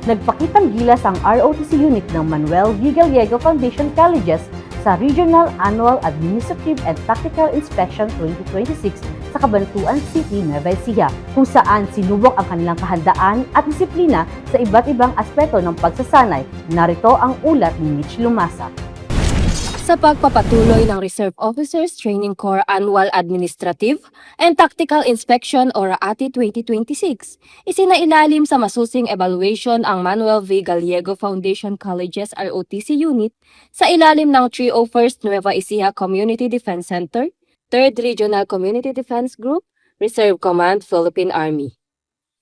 Nagpakitang gilas ang ROTC unit ng Manuel V. Gallego Foundation Colleges sa Regional Annual Administrative and Tactical Inspection 2026 sa Cabanatuan City, Nueva Ecija, kung saan sinubok ang kanilang kahandaan at disiplina sa iba't ibang aspeto ng pagsasanay. Narito ang ulat ni Mitch Lumasa. Sa pagpapatuloy ng Reserve Officers Training Corps Annual Administrative and Tactical Inspection o RAATI 2026, isinailalim sa masusing evaluation ang Manuel V. Gallego Foundation Colleges ROTC Unit sa ilalim ng 301st Nueva Ecija Community Defense Center, 3rd Regional Community Defense Group, Reserve Command, Philippine Army.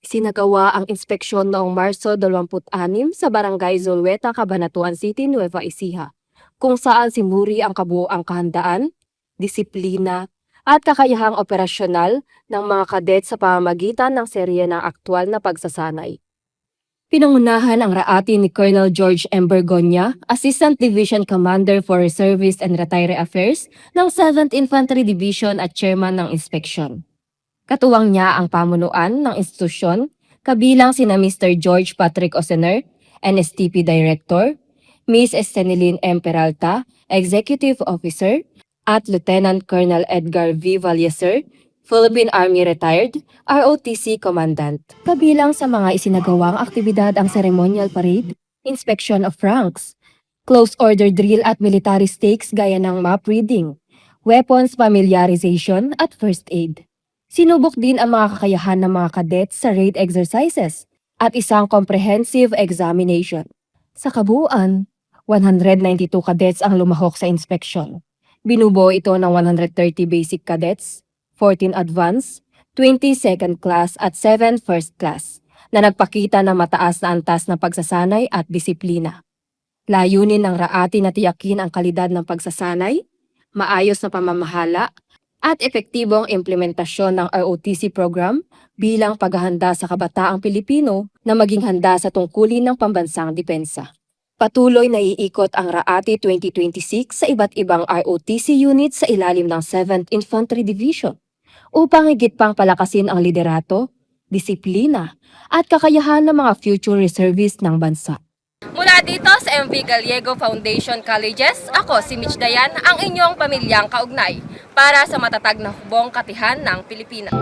Isinagawa ang inspeksyon noong Marso 26 sa Barangay Zulueta, Cabanatuan City, Nueva Ecija, kung saan sinuri ang kabuoang kahandaan, disiplina, at kakayahang operasyonal ng mga kadet sa pamamagitan ng serye ng aktwal na pagsasanay. Pinangunahan ang RAATI ni Colonel George M. Bergonya, Assistant Division Commander for Reservist and Retiree Affairs ng 7th Infantry Division at Chairman ng Inspeksyon. Katuwang niya ang pamunuan ng institusyon, kabilang sina Mr. George Patrick Osener, NSTP Director, Ms. Estenilin M. Peralta, Executive Officer, at Lieutenant Colonel Edgar V. Valleser, Philippine Army Retired, ROTC Commandant. Kabilang sa mga isinagawang aktibidad ang ceremonial parade, inspection of ranks, close order drill at military stakes gaya ng map reading, weapons familiarization at first aid. Sinubok din ang mga kakayahan ng mga cadets sa raid exercises at isang comprehensive examination. Sa kabuuan, 192 cadets ang lumahok sa inspection. Binubuo ito ng 130 basic cadets, 14 advanced, 20 second class at 7 first class na nagpakita ng mataas na antas ng pagsasanay at disiplina. Layunin ng RAATI na tiyakin ang kalidad ng pagsasanay, maayos na pamamahala, at epektibong implementasyon ng ROTC program bilang paghahanda sa kabataang Pilipino na maging handa sa tungkulin ng pambansang depensa. Patuloy na iikot ang RAATI 2026 sa iba't ibang ROTC units sa ilalim ng 7th Infantry Division upang higit pang palakasin ang liderato, disiplina, at kakayahan ng mga future reservists ng bansa. Mula dito sa MV Gallego Foundation Colleges, ako si Mitch Dayan, ang inyong pamilyang kaugnay para sa matatag na hubong katihan ng Pilipinas.